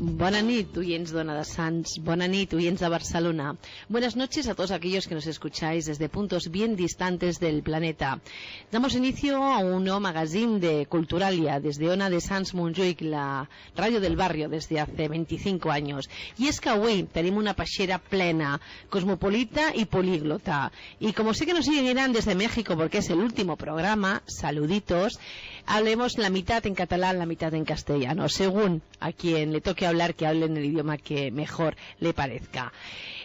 Bona nit, oyentes de Ona de Sants. Bona nit, oyentes de Barcelona. Buenas noches a todos aquellos que nos escucháis desde puntos bien distantes del planeta. Damos inicio a un nuevo magazine de Culturalia desde Ona de Sants Montjuïc, la radio del barrio desde hace 25 años. Y es que avui tenim una peixera plena, cosmopolita y políglota. Y como sé que nos seguirán desde México porque es el último programa, saluditos, hablemos la mitad en catalán, la mitad en castellano, según a quien le toque hablar, que hable en el idioma que mejor le parezca.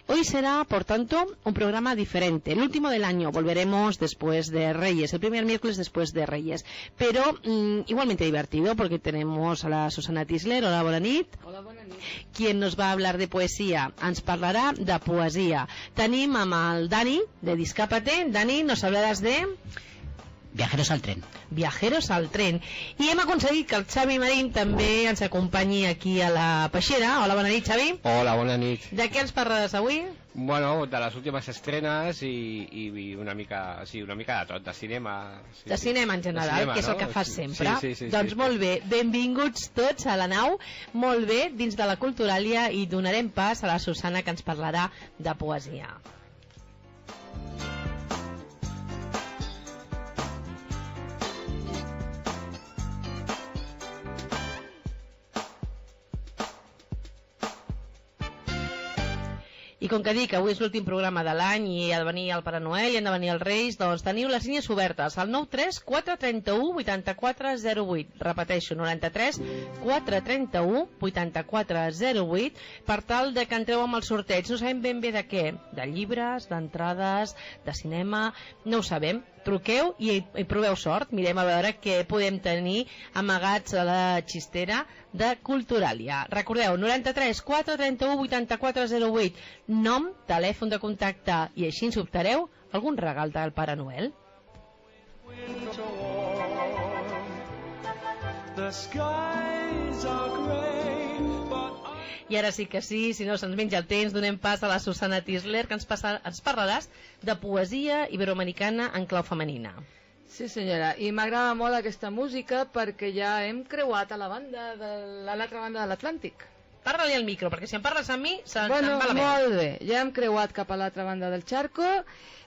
Hoy será, por tanto, un programa diferente. El último del año, volveremos después de Reyes, el primer miércoles después de Reyes. Pero igualmente divertido, porque tenemos a la Susana Tisler. Hola, bona nit. Hola, bona nit. Quien nos va a hablar de poesía. Ens parlarà de poesia. Tenim amb el Dani, de Discápate. Dani, nos hablaràs de... Viajeros al tren. Viajeros al tren. I hem aconseguit que el Xavi Marín també ens acompanyi aquí a la peixera. Hola, bona nit, Xavi. Hola, bona nit. De què ens parlaràs avui? Bueno, de les últimes estrenes i una mica de tot, de cinema. Sí, de cinema en general, cinema, que és el que fas sempre. Sí, doncs molt bé, benvinguts tots a la nau, molt bé, dins de la Culturalia, i donarem pas a la Susana, que ens parlarà de poesia. I com que dic que avui és l'últim programa de l'any i ha de venir el Pare Noel i han de venir els Reis, doncs teniu les línies obertes al 93 431 8408. Repeteixo, 93 431 8408, per tal de que entreu amb el sorteig. No sabem ben bé de què, de llibres, d'entrades, de cinema, no ho sabem. Truqueu i proveu sort, mirem a veure què podem tenir amagats a la xistera de Culturalia. Recordeu, 93 431 8408, nom, telèfon de contacte, i així ens optareu algun regal del Pare Noel. I ara sí que sí, si no se'ns menja el temps, donem pas a la Susana Tisler, que ens parlaràs de poesia iberoamericana en clau femenina. Sí, senyora, i m'agrada molt aquesta música perquè ja hem creuat a l'altra banda de l'Atlàntic. Parla-li al micro, perquè si em parles a mi se'n va la veu. Molt bé, ya hem creuat cap a l'altra banda del charco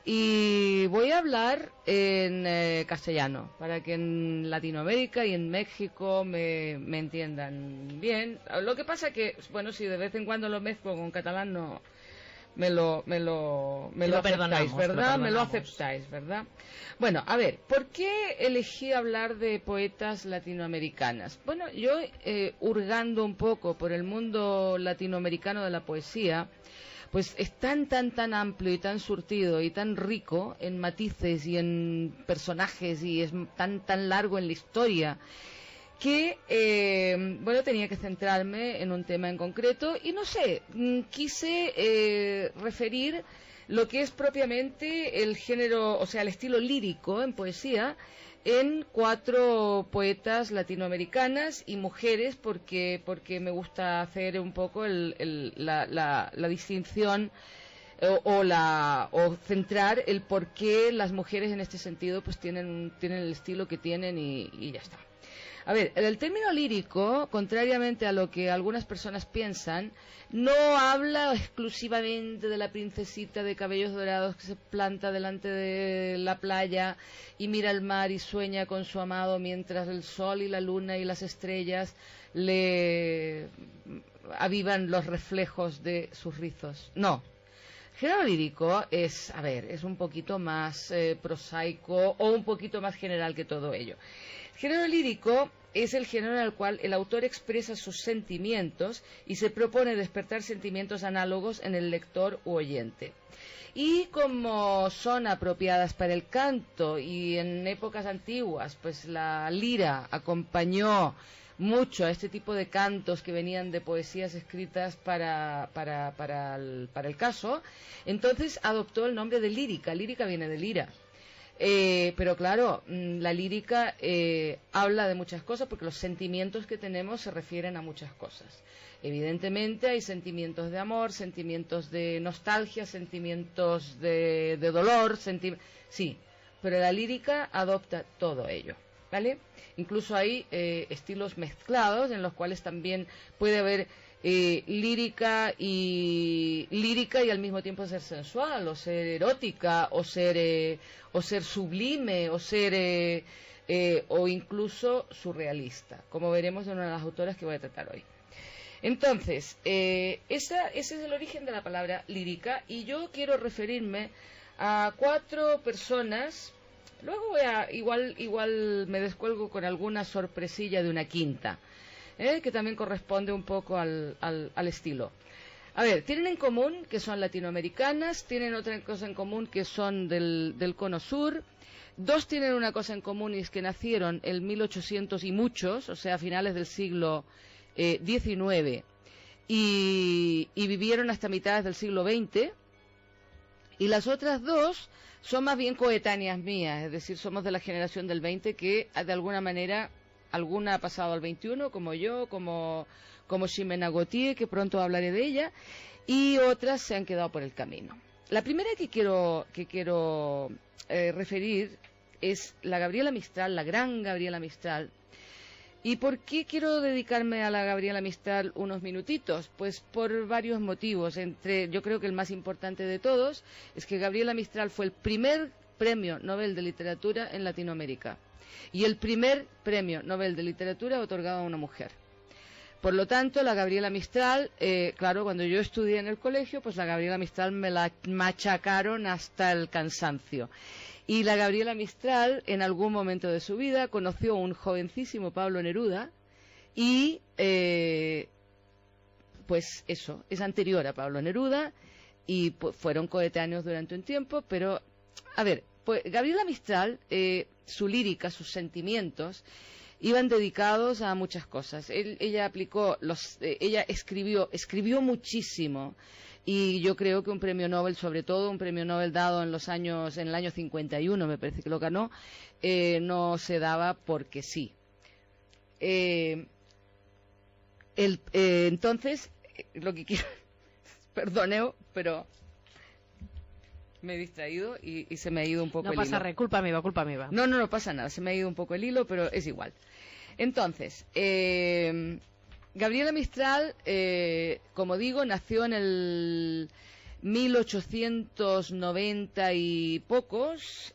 y voy a hablar en castellano para que en Latinoamérica y en México me entiendan bien. Lo que pasa que, bueno, si de vez en cuando lo mezclo con catalán, no me lo aceptáis, ¿verdad? Me lo aceptáis, ¿verdad? Bueno, a ver, ¿por qué elegí hablar de poetas latinoamericanas? Bueno, yo hurgando un poco por el mundo latinoamericano de la poesía, pues es tan amplio y tan surtido y tan rico en matices y en personajes, y es tan largo en la historia, que bueno, tenía que centrarme en un tema en concreto y no sé, quise referir lo que es propiamente el género, o sea, el estilo lírico en poesía, en 4 poetas latinoamericanas y mujeres, porque me gusta hacer un poco la distinción o centrar el por qué las mujeres en este sentido pues tienen el estilo que tienen y ya está. A ver, el término lírico, contrariamente a lo que algunas personas piensan, no habla exclusivamente de la princesita de cabellos dorados que se planta delante de la playa y mira el mar y sueña con su amado mientras el sol y la luna y las estrellas le avivan los reflejos de sus rizos. No. El género lírico es un poquito más prosaico o un poquito más general que todo ello. El género lírico es el género en el cual el autor expresa sus sentimientos y se propone despertar sentimientos análogos en el lector u oyente. Y como son apropiadas para el canto y en épocas antiguas, pues la lira acompañó mucho a este tipo de cantos que venían de poesías escritas para el caso, entonces adoptó el nombre de lírica. Lírica viene de lira. Pero claro, la lírica habla de muchas cosas porque los sentimientos que tenemos se refieren a muchas cosas. Evidentemente hay sentimientos de amor, sentimientos de nostalgia, sentimientos de dolor, sí, pero la lírica adopta todo ello, ¿vale? Incluso hay estilos mezclados en los cuales también puede haber lírica y al mismo tiempo ser sensual, o ser erótica, o ser sublime, o incluso surrealista, como veremos en una de las autoras que voy a tratar hoy. Entonces, ese es el origen de la palabra lírica, y yo quiero referirme a 4 personas. Luego igual me descuelgo con alguna sorpresilla de una quinta, que también corresponde un poco al estilo. A ver, tienen en común que son latinoamericanas, tienen otra cosa en común que son del cono sur. 2 tienen una cosa en común, y es que nacieron en 1800 y muchos, o sea, a finales del siglo XIX, y vivieron hasta mitades del siglo XX. Y las otras 2 son más bien coetáneas mías, es decir, somos de la generación del 20 que de alguna manera, alguna ha pasado al 21, como yo, como Ximena Gautier, que pronto hablaré de ella, y otras se han quedado por el camino. La primera que quiero referir es la Gabriela Mistral, la gran Gabriela Mistral. ¿Y por qué quiero dedicarme a la Gabriela Mistral unos minutitos? Pues por varios motivos. Yo creo que el más importante de todos es que Gabriela Mistral fue el primer premio Nobel de Literatura en Latinoamérica y el primer premio Nobel de Literatura otorgado a una mujer. Por lo tanto, la Gabriela Mistral, claro, cuando yo estudié en el colegio, pues la Gabriela Mistral me la machacaron hasta el cansancio. Y la Gabriela Mistral, en algún momento de su vida, conoció a un jovencísimo Pablo Neruda y, pues eso, es anterior a Pablo Neruda y pues, fueron coetáneos durante un tiempo, pero, a ver, pues Gabriela Mistral, su lírica, sus sentimientos, iban dedicados a muchas cosas. Ella escribió muchísimo. Y yo creo que un premio Nobel, sobre todo un premio Nobel dado en el año 51, me parece que lo ganó, no se daba porque sí. Entonces, lo que quiero... Perdoneo, pero me he distraído y se me ha ido un poco el hilo. No pasa, culpa mía, culpa mía. No pasa nada, se me ha ido un poco el hilo, pero es igual. Entonces, Gabriela Mistral, como digo, nació en el 1890 y pocos,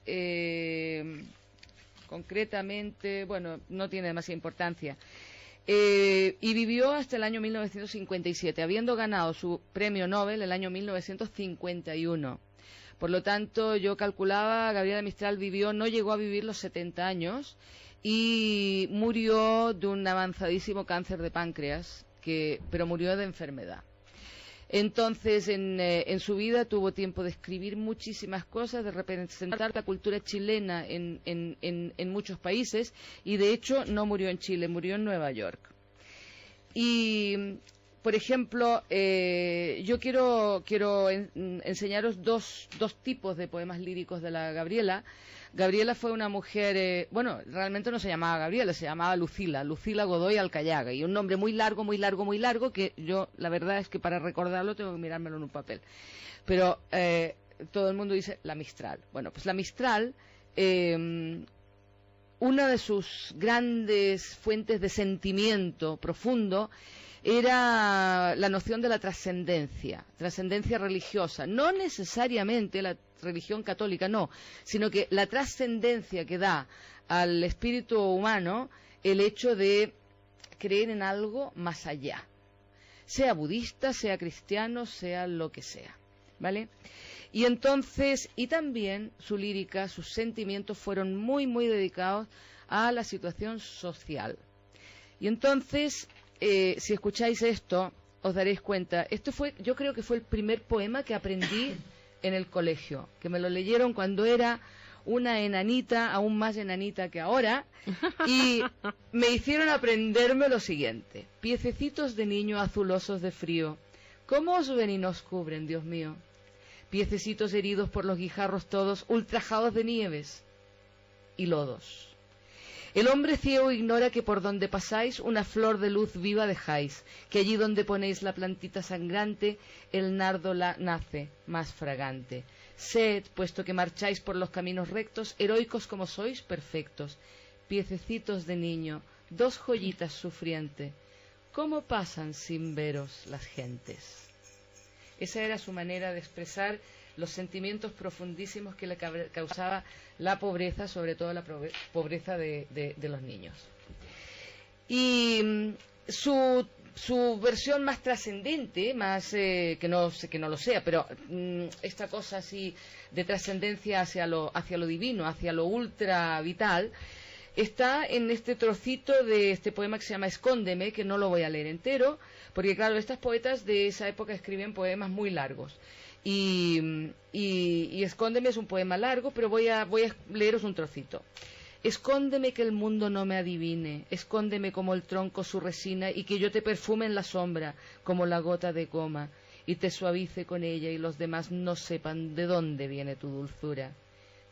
concretamente, bueno, no tiene demasiada importancia, y vivió hasta el año 1957, habiendo ganado su premio Nobel el año 1951. Por lo tanto, yo calculaba, Gabriela Mistral no llegó a vivir los 70 años, y murió de un avanzadísimo cáncer de páncreas, pero murió de enfermedad. Entonces, en su vida tuvo tiempo de escribir muchísimas cosas, de representar la cultura chilena en muchos países, y de hecho no murió en Chile, murió en Nueva York. Y, por ejemplo, yo quiero enseñaros dos tipos de poemas líricos de la Gabriela. Gabriela fue una mujer, realmente no se llamaba Gabriela, se llamaba Lucila Godoy Alcayaga, y un nombre muy largo, que yo, la verdad es que para recordarlo tengo que mirármelo en un papel. Pero todo el mundo dice la Mistral. Bueno, pues la Mistral, una de sus grandes fuentes de sentimiento profundo era la noción de la trascendencia religiosa, no necesariamente la religión católica, no, sino que la trascendencia que da al espíritu humano el hecho de creer en algo más allá, sea budista, sea cristiano, sea lo que sea, ¿vale? Y entonces, y también su lírica, sus sentimientos fueron muy, muy dedicados a la situación social. Y entonces, si escucháis esto, os daréis cuenta, yo creo que fue el primer poema que aprendí en el colegio, que me lo leyeron cuando era una enanita, aún más enanita que ahora, y me hicieron aprenderme lo siguiente: piececitos de niño azulosos de frío, ¿cómo os ven y nos cubren, Dios mío? Piececitos heridos por los guijarros todos, ultrajados de nieves y lodos. El hombre ciego ignora que por donde pasáis una flor de luz viva dejáis, que allí donde ponéis la plantita sangrante, el nardo nace más fragante. Sed, puesto que marcháis por los caminos rectos, heroicos como sois, perfectos. Piececitos de niño, dos joyitas sufriente, ¿cómo pasan sin veros las gentes? Esa era su manera de expresar los sentimientos profundísimos que le causaba la pobreza, sobre todo la pobreza de los niños. Y su versión más trascendente, más que no lo sea, pero esta cosa así de trascendencia hacia lo divino, hacia lo ultra vital, está en este trocito de este poema que se llama Escóndeme, que no lo voy a leer entero, porque claro, estas poetas de esa época escriben poemas muy largos. Y Escóndeme es un poema largo, pero voy a leeros un trocito. Escóndeme que el mundo no me adivine, escóndeme como el tronco su resina y que yo te perfume en la sombra como la gota de goma y te suavice con ella y los demás no sepan de dónde viene tu dulzura.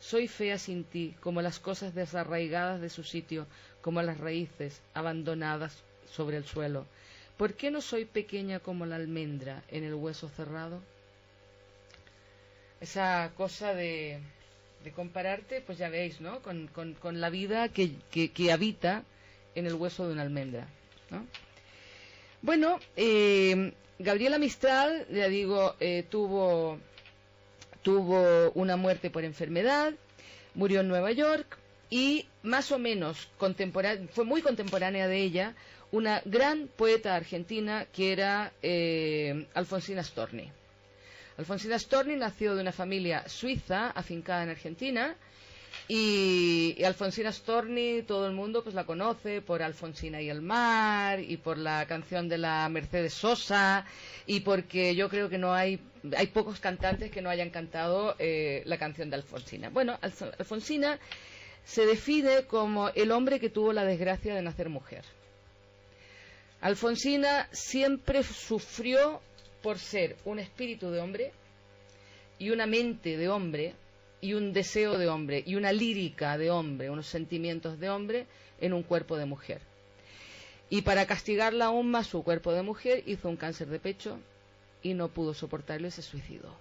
Soy fea sin ti, como las cosas desarraigadas de su sitio, como las raíces abandonadas sobre el suelo. ¿Por qué no soy pequeña como la almendra en el hueso cerrado? Esa cosa de compararte, pues ya veis, ¿no? Con la vida que habita en el hueso de una almendra, ¿no? Bueno, Gabriela Mistral, ya digo, tuvo una muerte por enfermedad, murió en Nueva York y más o menos fue muy contemporánea de ella una gran poeta argentina que era Alfonsina Storni. Alfonsina Storni nació de una familia suiza afincada en Argentina y Alfonsina Storni todo el mundo pues la conoce por Alfonsina y el mar y por la canción de la Mercedes Sosa y porque yo creo que hay pocos cantantes que no hayan cantado la canción de Alfonsina. Bueno, Alfonsina se define como el hombre que tuvo la desgracia de nacer mujer. Alfonsina siempre sufrió por ser un espíritu de hombre y una mente de hombre y un deseo de hombre y una lírica de hombre, unos sentimientos de hombre en un cuerpo de mujer. Y para castigarla aún más su cuerpo de mujer hizo un cáncer de pecho y no pudo soportarlo y se suicidó.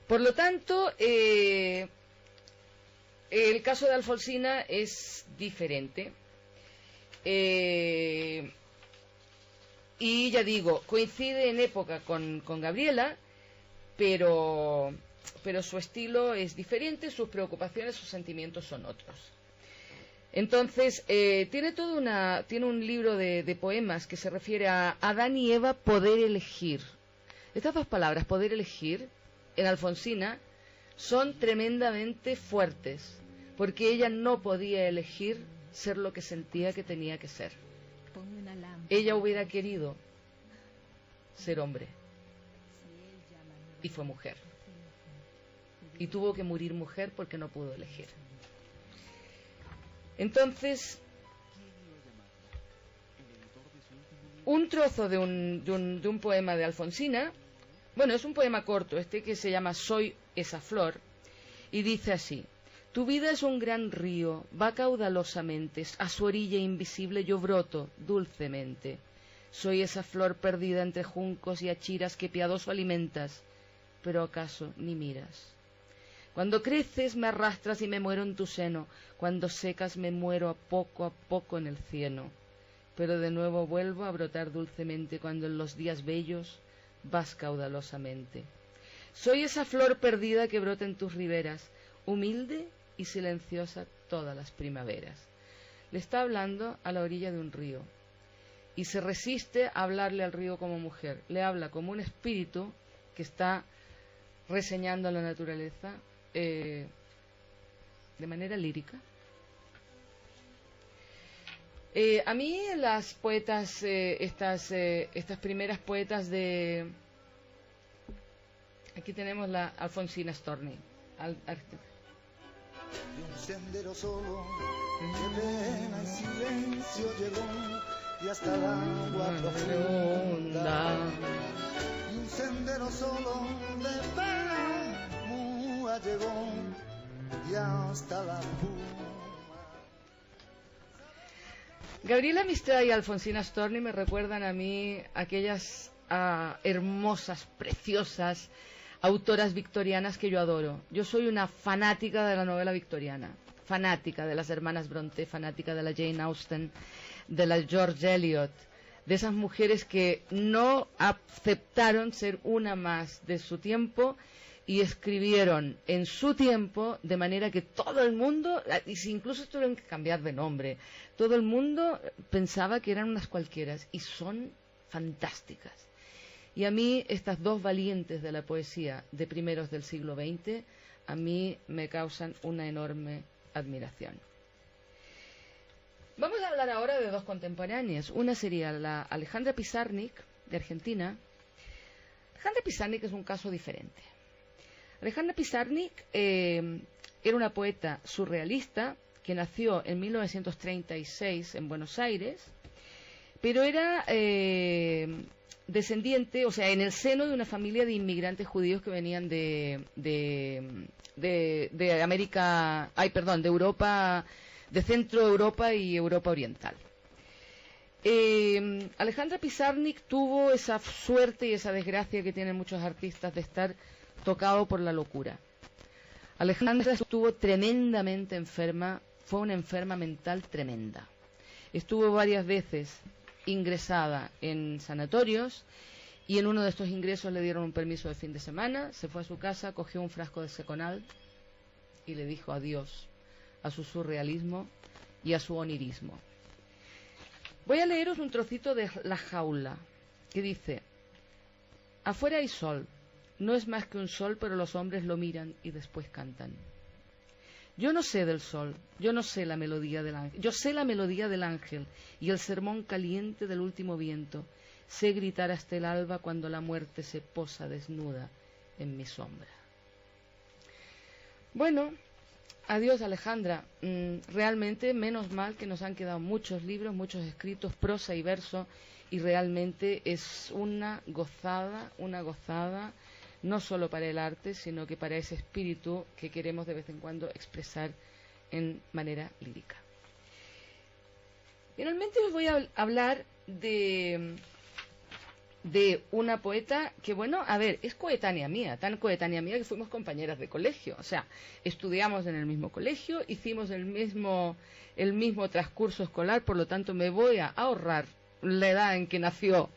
Por lo tanto, el caso de Alfonsina es diferente. Y ya digo, coincide en época con Gabriela, pero su estilo es diferente, sus preocupaciones, sus sentimientos son otros. Entonces, tiene un libro de poemas que se refiere a Adán y Eva poder elegir. Estas dos palabras, poder elegir, en Alfonsina, son tremendamente fuertes, porque ella no podía elegir ser lo que sentía que tenía que ser. Ella hubiera querido ser hombre y fue mujer y tuvo que morir mujer porque no pudo elegir. Entonces, un trozo de un poema de Alfonsina, bueno, es un poema corto, que se llama Soy esa flor, y dice así: tu vida es un gran río, va caudalosamente, a su orilla invisible yo broto dulcemente. Soy esa flor perdida entre juncos y achiras que piadoso alimentas, pero acaso ni miras. Cuando creces me arrastras y me muero en tu seno, cuando secas me muero a poco en el cieno. Pero de nuevo vuelvo a brotar dulcemente cuando en los días bellos vas caudalosamente. Soy esa flor perdida que brota en tus riberas, humilde y silenciosa todas las primaveras. Le está hablando a la orilla de un río y se resiste a hablarle al río como mujer. Le habla como un espíritu que está reseñando la naturaleza de manera lírica. A mí las poetas, estas primeras poetas de... Aquí tenemos la Alfonsina Storni. Un sendero solo, de pena y silencio llegó, y hasta el agua profunda. Y un sendero solo, de pena mua llegó, y hasta la puma. Gabriela Mistral y Alfonsina Storni me recuerdan a mí aquellas hermosas, preciosas autoras victorianas que yo adoro. Yo soy una fanática de la novela victoriana, fanática de las hermanas Bronte, fanática de la Jane Austen, de la George Eliot, de esas mujeres que no aceptaron ser una más de su tiempo y escribieron en su tiempo de manera que todo el mundo, y si incluso tuvieron que cambiar de nombre, todo el mundo pensaba que eran unas cualquieras, y son fantásticas. Y a mí estas dos valientes de la poesía de primeros del siglo XX, a mí me causan una enorme admiración. Vamos a hablar ahora de dos contemporáneas. Una sería la Alejandra Pizarnik, de Argentina. Alejandra Pizarnik es un caso diferente. Alejandra Pizarnik era una poeta surrealista que nació en 1936 en Buenos Aires, pero era descendiente, o sea, en el seno de una familia de inmigrantes judíos que venían de América, de Europa, de Centro Europa y Europa Oriental. Alejandra Pizarnik tuvo esa suerte y esa desgracia que tienen muchos artistas de estar tocado por la locura. Alejandra estuvo tremendamente enferma, fue una enferma mental tremenda. Estuvo varias veces ingresada en sanatorios y en uno de estos ingresos le dieron un permiso de fin de semana, se fue a su casa, cogió un frasco de Seconal y le dijo adiós a su surrealismo y a su onirismo. Voy a leeros un trocito de La jaula, que dice: afuera hay sol, no es más que un sol, pero los hombres lo miran y después cantan. Yo no sé del sol, yo no sé la melodía del ángel, yo sé la melodía del ángel y el sermón caliente del último viento, sé gritar hasta el alba cuando la muerte se posa desnuda en mi sombra. Bueno, adiós Alejandra, realmente menos mal que nos han quedado muchos libros, muchos escritos, prosa y verso, y realmente es una gozada, no solo para el arte, sino que para ese espíritu que queremos de vez en cuando expresar en manera lírica. Finalmente os voy a hablar de una poeta que, bueno, a ver, es coetánea mía, tan coetánea mía que fuimos compañeras de colegio, o sea, estudiamos en el mismo colegio, hicimos el mismo transcurso escolar, por lo tanto me voy a ahorrar la edad en que nació,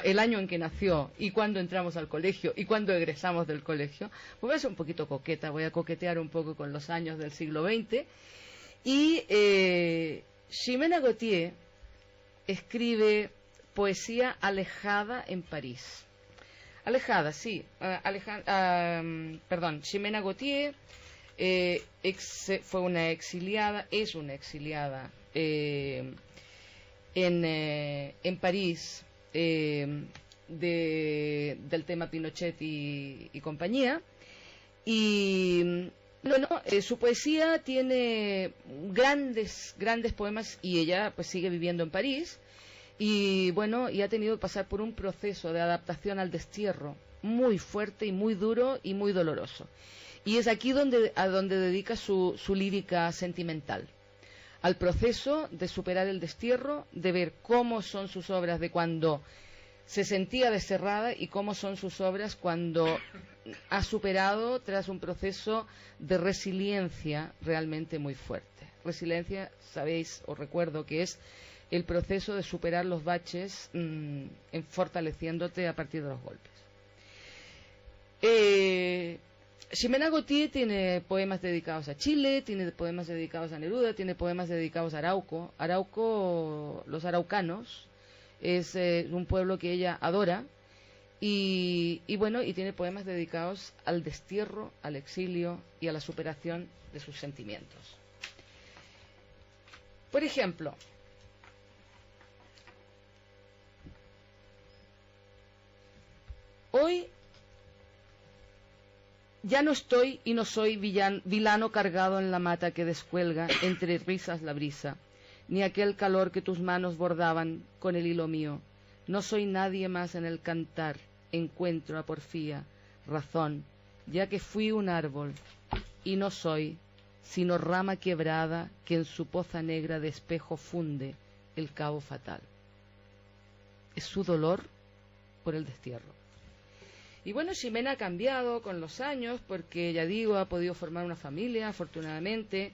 el año en que nació y cuándo entramos al colegio y cuándo egresamos del colegio. Pues voy a ser un poquito coqueta, voy a coquetear un poco con los años del siglo XX. Y Ximena Gautier escribe poesía alejada en París. Alejada, sí. Ximena Gautier fue una exiliada, es una exiliada en París del tema Pinochet y compañía. Y bueno, su poesía tiene grandes poemas y ella pues sigue viviendo en París y bueno, y ha tenido que pasar por un proceso de adaptación al destierro muy fuerte y muy duro y muy doloroso. Y es aquí donde dedica su lírica sentimental, al proceso de superar el destierro, de ver cómo son sus obras de cuando se sentía desterrada y cómo son sus obras cuando ha superado tras un proceso de resiliencia realmente muy fuerte. Resiliencia, sabéis, os recuerdo que es el proceso de superar los baches fortaleciéndote a partir de los golpes. Ximena Gautier tiene poemas dedicados a Chile, tiene poemas dedicados a Neruda, tiene poemas dedicados a Arauco. Arauco, los araucanos, es un pueblo que ella adora y bueno, y tiene poemas dedicados al destierro, al exilio y a la superación de sus sentimientos. Por ejemplo, hoy ya no estoy y no soy vilano cargado en la mata que descuelga entre risas la brisa, ni aquel calor que tus manos bordaban con el hilo mío. No soy nadie más en el cantar, encuentro a porfía, razón, ya que fui un árbol, y no soy, sino rama quebrada que en su poza negra de espejo funde el cabo fatal. Es su dolor por el destierro. Y bueno, Ximena ha cambiado con los años porque, ya digo, ha podido formar una familia, afortunadamente.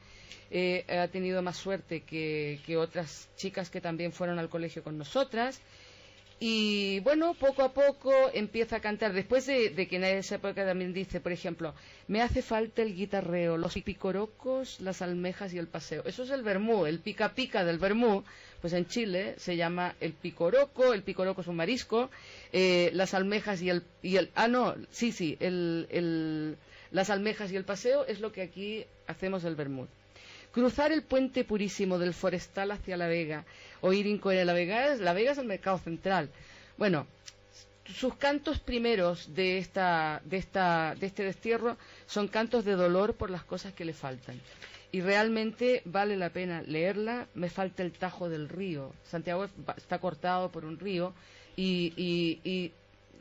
Ha tenido más suerte que otras chicas que también fueron al colegio con nosotras. Y bueno, poco a poco empieza a cantar. Después de que en esa época también dice, por ejemplo, me hace falta el guitarreo, los picorocos, las almejas y el paseo. Eso es el vermú, el pica pica del vermú. Pues en Chile se llama el picoroco es un marisco, las almejas las almejas y el paseo es lo que aquí hacemos el vermut. Cruzar el puente purísimo del Forestal hacia La Vega, oír Incoer La Vega es el mercado central. Bueno, sus cantos primeros de este destierro son cantos de dolor por las cosas que le faltan. Y realmente vale la pena leerla. Me falta el Tajo del río. Santiago está cortado por un río y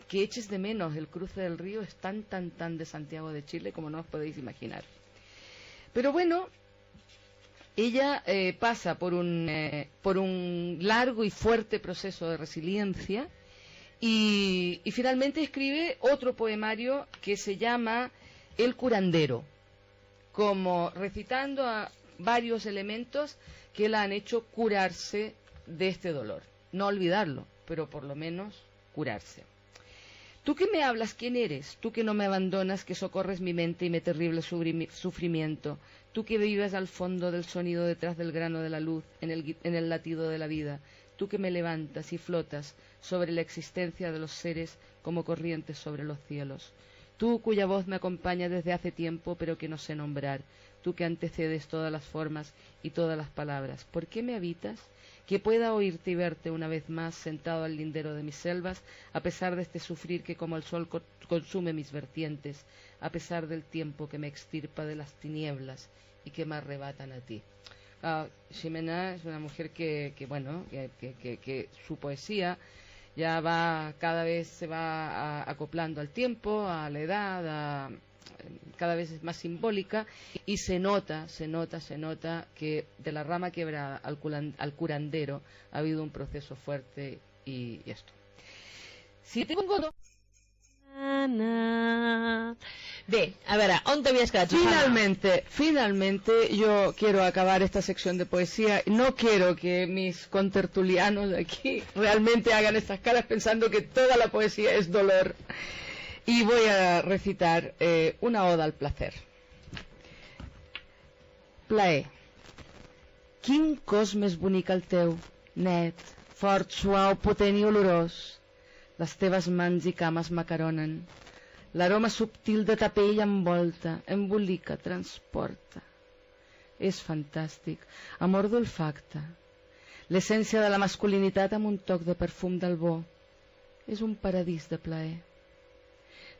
que eches de menos el cruce del río es tan de Santiago de Chile como no os podéis imaginar. Pero bueno, ella pasa por un largo y fuerte proceso de resiliencia y finalmente escribe otro poemario que se llama El curandero, como recitando a varios elementos que la han hecho curarse de este dolor. No olvidarlo, pero por lo menos curarse. Tú que me hablas, ¿quién eres? Tú que no me abandonas, que socorres mi mente y mi terrible sufrimiento. Tú que vives al fondo del sonido detrás del grano de la luz, en el latido de la vida. Tú que me levantas y flotas sobre la existencia de los seres como corrientes sobre los cielos. Tú cuya voz me acompaña desde hace tiempo, pero que no sé nombrar. Tú que antecedes todas las formas y todas las palabras. ¿Por qué me habitas? Que pueda oírte y verte una vez más sentado al lindero de mis selvas, a pesar de este sufrir que como el sol consume mis vertientes, a pesar del tiempo que me extirpa de las tinieblas y que me arrebatan a ti. Ximena es una mujer que su poesía ya cada vez se va acoplando al tiempo, a la edad, cada vez es más simbólica y se nota que de la rama quebrada al curandero ha habido un proceso fuerte y esto. Si te pongo Bé, a veure, on t'havies quedat, Susana? Finalmente yo quiero acabar esta sección de poesía. No quiero que mis contertulianos aquí realmente hagan estas caras pensando que toda la poesía es dolor. Y voy a recitar una oda al placer. Plaer. Quin cos més bonic el teu, net, fort, suau, potent i olorós. Les teves mans i cames m'acaronen. L'aroma subtil de ta pell envolta, embolica, transporta. És fantàstic, amor d'olfacte. L'essència de la masculinitat amb un toc de perfum d'albó. És un paradís de plaer.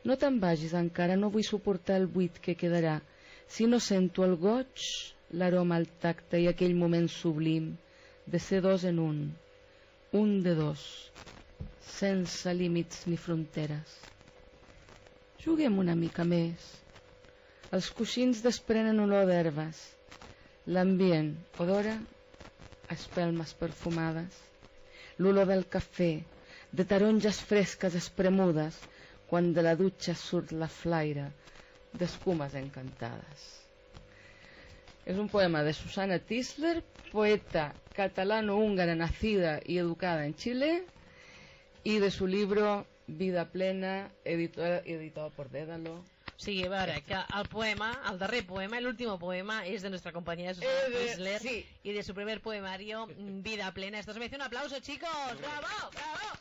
No te'n vagis encara, no vull suportar el buit que quedarà. Si no sento el goig, l'aroma, el tacte i aquell moment sublim de ser dos en un de dos, sense límits ni fronteres. Juguem una mica més. Els coixins desprenen olor d'herbes. L'ambient odora a espelmes perfumades. L'olor del cafè, de taronges fresques espremudes, quan de la dutxa surt la flaire d'escumes encantades. Es un poema de Susana Tisler, poeta catalano-húngara nacida y educada en Chile, y de su libro Vida plena, editado por Dédalo. O sigui, a veure, que el poema, el darrer poema, l'últim poema, és de nuestra compañera Susana Tisler, sí. y de su primer poemario, Vida plena. Esto se merece un aplauso, chicos. ¡Bravo! ¡Bravo!